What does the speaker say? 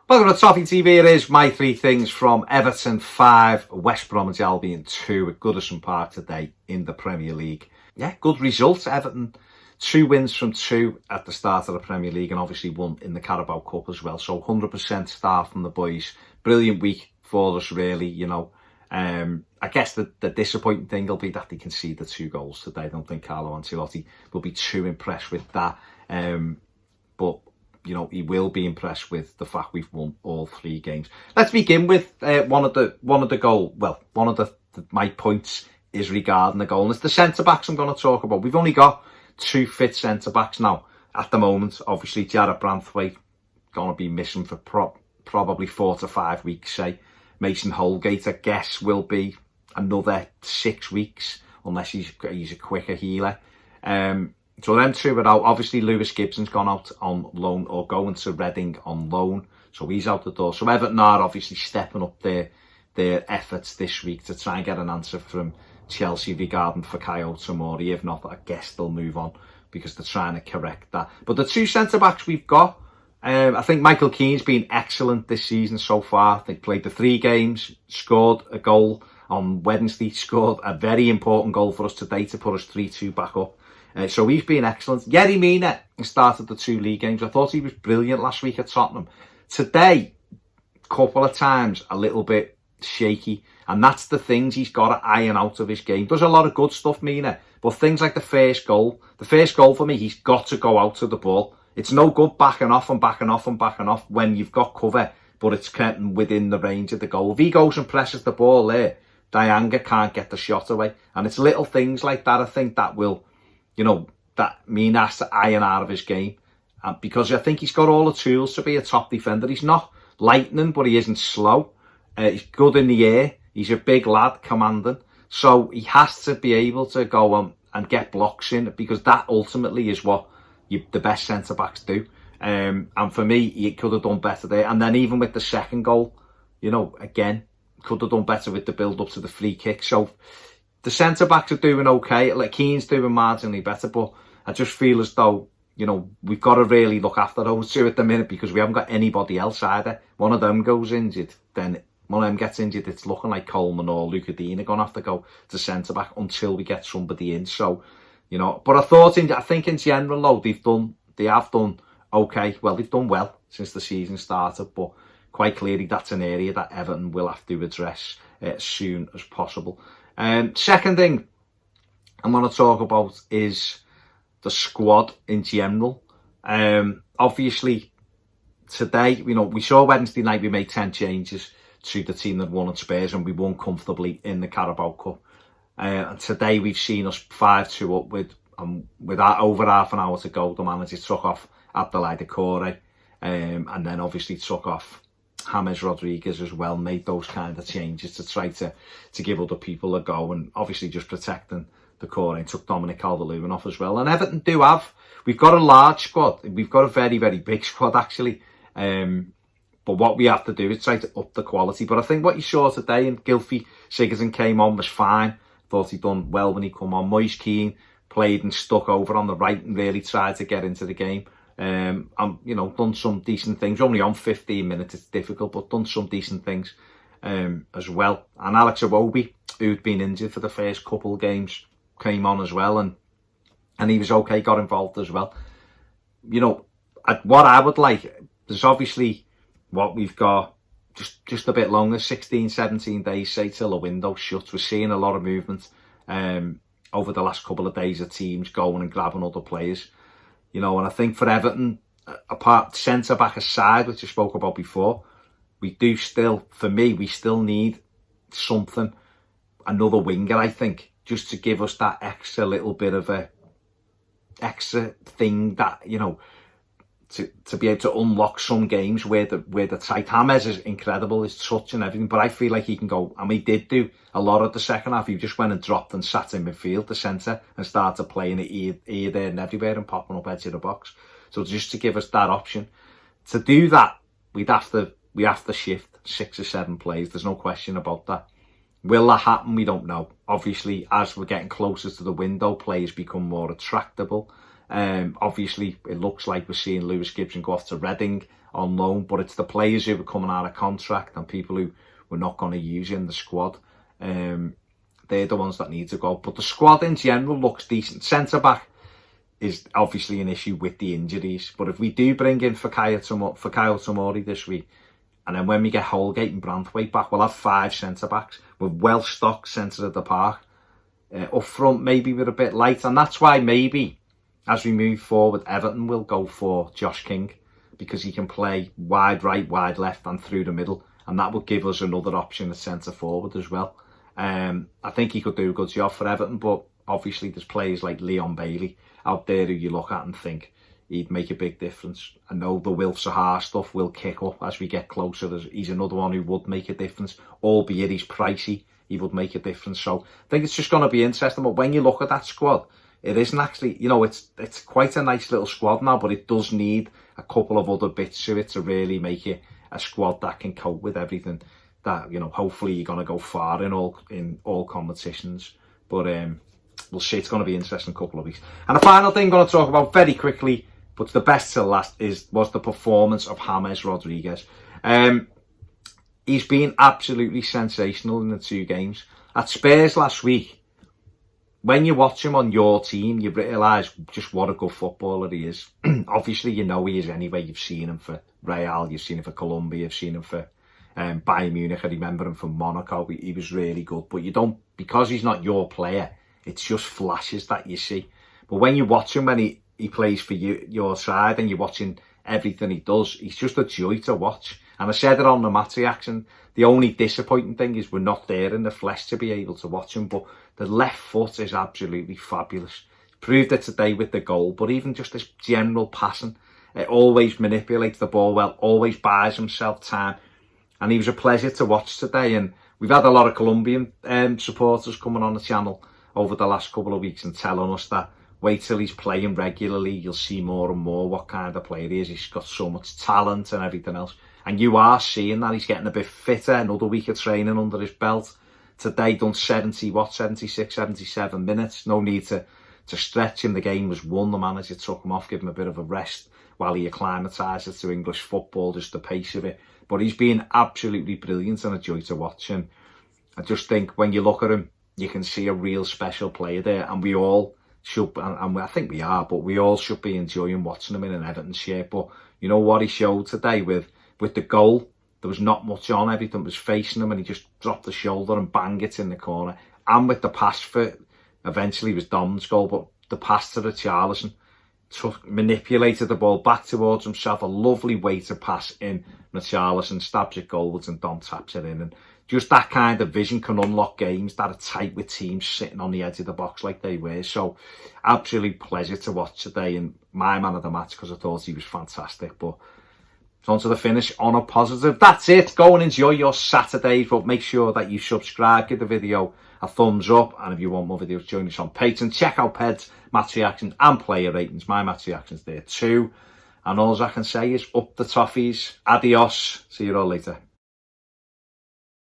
Welcome to Toffee TV. It is my three things from Everton 5, West Bromwich Albion 2 at Goodison Park today in the Premier League. Yeah, good results. Everton, 2 wins from 2 at the start of the Premier League and obviously 1 in the Carabao Cup as well. So 100% start from the boys. Brilliant week for us, really, you know. I guess the disappointing thing will be that they conceded 2 goals today. I don't think Carlo Ancelotti will be too impressed with that. But you know, he will be impressed with the fact we've won all 3 games. Let's begin with one of my points is regarding the goal, and it's the centre backs I'm going to talk about. We've only got 2 fit centre backs now at the moment. Obviously, Jarrod Branthwaite going to be missing for probably 4 to 5 weeks. Say Mason Holgate, I guess, will be another 6 weeks unless he's a quicker healer. So them 2 are out. Obviously, Lewis Gibson's gone out on loan or going to Reading on loan. So he's out the door. So Everton are obviously stepping up their efforts this week to try and get an answer from Chelsea regarding Fikayo Tomori. If not, I guess they'll move on because they're trying to correct that. But the 2 centre-backs we've got, I think Michael Keane's been excellent this season so far. I think played the 3 games, scored a goal on Wednesday, scored a very important goal for us today to put us 3-2 back up. So he's been excellent. Yerry Mina started the 2 league games. I thought he was brilliant last week at Tottenham. Today, couple of times, a little bit shaky. And that's the things he's got to iron out of his game. Does a lot of good stuff, Mina. But things like the first goal for me, he's got to go out to the ball. It's no good backing off when you've got cover, but it's kept within the range of the goal. If he goes and presses the ball there, Dianga can't get the shot away. And it's little things like that, I think, that will... You know, that Mina has to iron out of his game. Because I think he's got all the tools to be a top defender. He's not lightning, but he isn't slow. He's good in the air. He's a big lad, commanding. So he has to be able to go on and get blocks in, because that ultimately is what the best centre-backs do. And for me, he could have done better there. And then even with the second goal, you know, again, could have done better with the build-up to the free kick. So... the centre-backs are doing okay. Like Keane's doing marginally better, but I just feel as though, you know, we've got to really look after those 2 at the minute because we haven't got anybody else either. One of them goes injured, then one of them gets injured. It's looking like Coleman or Luca Dean are going to have to go to centre-back until we get somebody in. So, you know, but I think in general, though, they have done okay. Well, they've done well since the season started, but quite clearly that's an area that Everton will have to address as soon as possible. Second thing I'm going to talk about is the squad in general. Obviously, today, you know, we saw Wednesday night we made 10 changes to the team that won at Spurs and we won comfortably in the Carabao Cup. And today we've seen us 5-2 up with over half an hour to go. The manager took off Abdoulaye Doucouré and then obviously took off James Rodriguez as well, made those kind of changes to try to give other people a go, and obviously just protecting the core, and took Dominic Calvert-Lewin off as well. And Everton we've got a large squad, we've got a very, very big squad actually, but what we have to do is try to up the quality. But I think what you saw today, and Gylfi Sigurdsson came on, was fine. Thought he'd done well when he come on. Moise Keane played and stuck over on the right and really tried to get into the game. You know, done some decent things. Only on 15 minutes, it's difficult, but done some decent things as well. And Alex Iwobi, who'd been injured for the first couple of games, came on as well, and he was okay, got involved as well. You know, what I would like, there's obviously what we've got just a bit longer, 16, 17 days, say, till the window shuts. We're seeing a lot of movement over the last couple of days of teams going and grabbing other players. You know, and I think for Everton, apart centre-back aside, which I spoke about before, we still need something, another winger, I think, just to give us that extra little bit of a extra thing that, you know, to be able to unlock some games where the tight. James is incredible, his touch and everything, but I feel like he can go, and he did do a lot of the second half. He just went and dropped and sat in midfield, the centre, and started playing it here, there and everywhere and popping up edge of the box. So just to give us that option. To do that, we have to shift 6 or 7 players. There's no question about that. Will that happen? We don't know. Obviously, as we're getting closer to the window, players become more attractable. Obviously, it looks like we're seeing Lewis Gibson go off to Reading on loan, but it's the players who are coming out of contract and people who we're not going to use in the squad. They're the ones that need to go. But the squad in general looks decent. Centre-back is obviously an issue with the injuries. But if we do bring in Fikayo Tomori this week, and then when we get Holgate and Branthwaite back, we'll have 5 centre-backs. We're well-stocked centre of the park. Up front, maybe we're a bit light. And that's why maybe, as we move forward, Everton will go for Josh King, because he can play wide right, wide left and through the middle. And that would give us another option at centre-forward as well. I think he could do a good job for Everton, but obviously there's players like Leon Bailey out there who you look at and think he'd make a big difference. I know the Wilf Sahar stuff will kick up as we get closer. He's another one who would make a difference, albeit he's pricey, he would make a difference. So I think it's just going to be interesting. But when you look at that squad, it isn't actually, you know, it's quite a nice little squad now, but it does need a couple of other bits to it to really make it a squad that can cope with everything. That, you know, hopefully you're going to go far in all competitions. But we'll see. It's going to be an interesting couple of weeks. And the final thing I'm going to talk about very quickly, but the best to last, was the performance of James Rodríguez. He's been absolutely sensational in the 2 games. At Spurs last week, when you watch him on your team, you realise just what a good footballer he is. Obviously, you know he is anyway. You've seen him for Real, you've seen him for Colombia, you've seen him for Bayern Munich. I remember him from Monaco. He was really good. But you don't, because he's not your player, it's just flashes that you see. But when you watch him, when he plays for your side, and you're watching everything he does, he's just a joy to watch. And I said it on the match reaction, the only disappointing thing is we're not there in the flesh to be able to watch him. But the left foot is absolutely fabulous. Proved it today with the goal, but even just this general passing, it always manipulates the ball well, always buys himself time. And he was a pleasure to watch today. And we've had a lot of Colombian supporters coming on the channel over the last couple of weeks and telling us that wait till he's playing regularly, you'll see more and more what kind of player he is. He's got so much talent and everything else. And you are seeing that he's getting a bit fitter, another week of training under his belt. Today done 76, 77 minutes. No need to stretch him. The game was won. The manager took him off, give him a bit of a rest while he acclimatises to English football, just the pace of it. But he's been absolutely brilliant and a joy to watch. And I just think when you look at him, you can see a real special player there. And we all should, and I think we are, but we all should be enjoying watching him in an Everton shirt. But you know what he showed today with the goal? There was not much on. Everything was facing him and he just dropped the shoulder and bang it in the corner. And with the pass for, eventually it was Dom's goal, but the pass to the Richarlison, manipulated the ball back towards himself, a lovely way to pass in. Richarlison stabs it goalwards and Dom taps it in. And just that kind of vision can unlock games that are tight with teams sitting on the edge of the box like they were. So absolute pleasure to watch today, and my man of the match because I thought he was fantastic. But it's on to the finish on a positive. That's it. Go and enjoy your Saturdays, but make sure that you subscribe, give the video a thumbs up, and if you want more videos, join us on Patreon. Check out Ped's match reactions and player ratings. My match reactions there too. And all I can say is up the Toffees. Adios. See you all later.